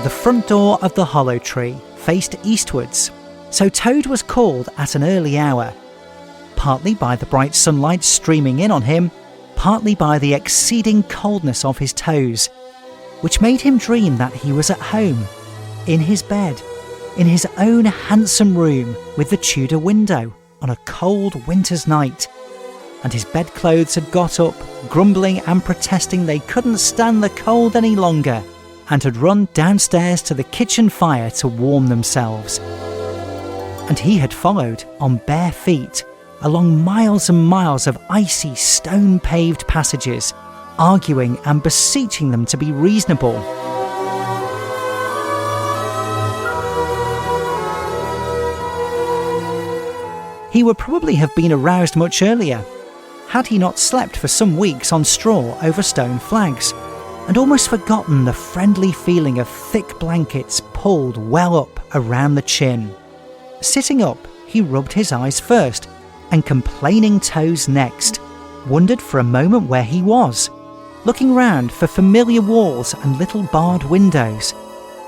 The front door of the hollow tree faced eastwards, so Toad was called at an early hour, partly by the bright sunlight streaming in on him, partly by the exceeding coldness of his toes, which made him dream that he was at home, in his bed, in his own handsome room with the Tudor window on a cold winter's night, and his bedclothes had got up, grumbling and protesting they couldn't stand the cold any longer, and had run downstairs to the kitchen fire to warm themselves. And he had followed on bare feet along miles and miles of icy stone-paved passages, arguing and beseeching them to be reasonable. He would probably have been aroused much earlier, had he not slept for some weeks on straw over stone flags, and almost forgotten the friendly feeling of thick blankets pulled well up around the chin. Sitting up, he rubbed his eyes first, and complaining toes next, wondered for a moment where he was, looking round for familiar walls and little barred windows.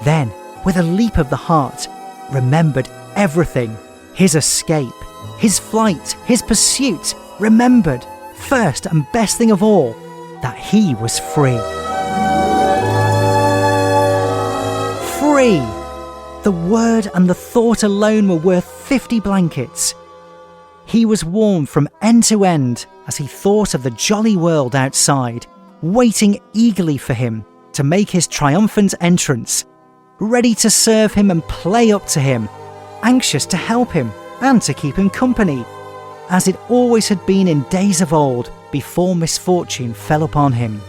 Then, with a leap of the heart, remembered everything, his escape, his flight, his pursuit, remembered, first and best thing of all, that he was free. Free! The word and the thought alone were worth 50 blankets. He was warm from end to end as he thought of the jolly world outside, waiting eagerly for him to make his triumphant entrance, ready to serve him and play up to him, anxious to help him and to keep him company, as it always had been in days of old before misfortune fell upon him.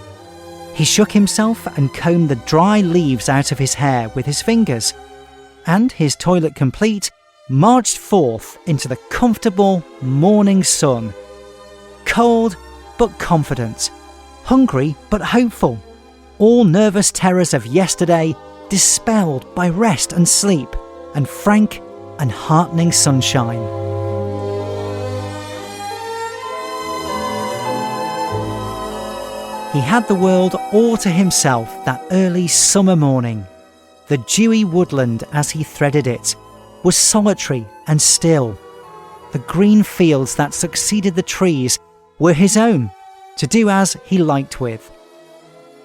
He shook himself and combed the dry leaves out of his hair with his fingers, and, his toilet complete, marched forth into the comfortable morning sun, cold but confident, hungry but hopeful, all nervous terrors of yesterday dispelled by rest and sleep, and frank and heartening sunshine. He had the world all to himself that early summer morning. The dewy woodland, as he threaded it, was solitary and still. The green fields that succeeded the trees were his own, to do as he liked with.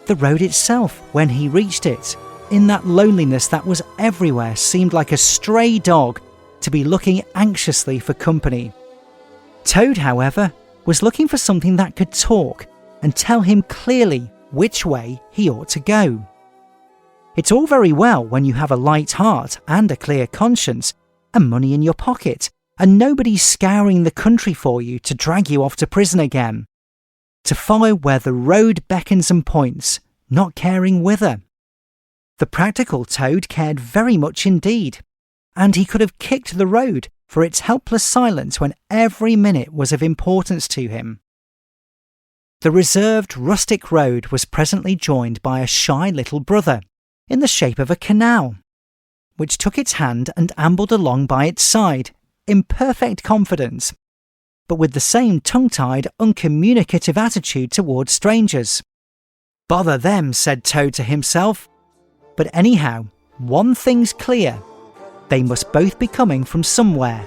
The road itself, when he reached it, in that loneliness that was everywhere, seemed like a stray dog to be looking anxiously for company. Toad, however, was looking for something that could talk and tell him clearly which way he ought to go. It's all very well when you have a light heart and a clear conscience and money in your pocket, and nobody scouring the country for you to drag you off to prison again, to follow where the road beckons and points, not caring whither. The practical Toad cared very much indeed, and he could have kicked the road for its helpless silence when every minute was of importance to him. The reserved rustic road was presently joined by a shy little brother, in the shape of a canal, which took its hand and ambled along by its side, in perfect confidence, but with the same tongue-tied, uncommunicative attitude towards strangers. Bother them, said Toad to himself. But anyhow, one thing's clear. They must both be coming from somewhere,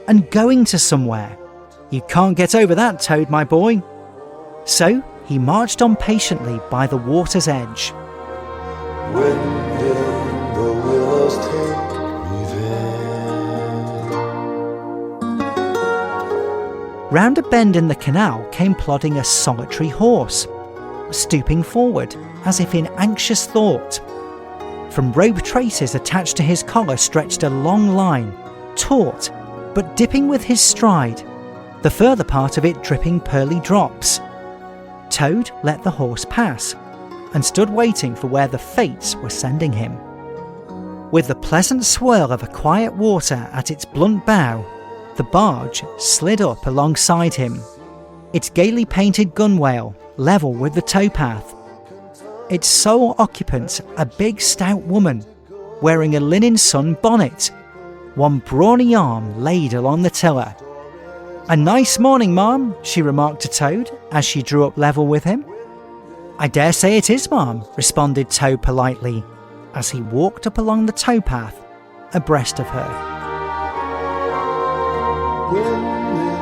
and going to somewhere. You can't get over that, Toad, my boy. So he marched on patiently by the water's edge. When did the willows take me there? Round a bend in the canal came plodding a solitary horse, stooping forward as if in anxious thought. From rope traces attached to his collar stretched a long line, taut but dipping with his stride, the further part of it dripping pearly drops. Toad let the horse pass, and stood waiting for where the fates were sending him. With the pleasant swirl of a quiet water at its blunt bow, the barge slid up alongside him, its gaily painted gunwale level with the towpath. Its sole occupant, a big stout woman, wearing a linen sun bonnet, one brawny arm laid along the tiller. "A nice morning, ma'am," she remarked to Toad as she drew up level with him. "I dare say it is, ma'am," responded Toad politely, as he walked up along the towpath abreast of her. Wind in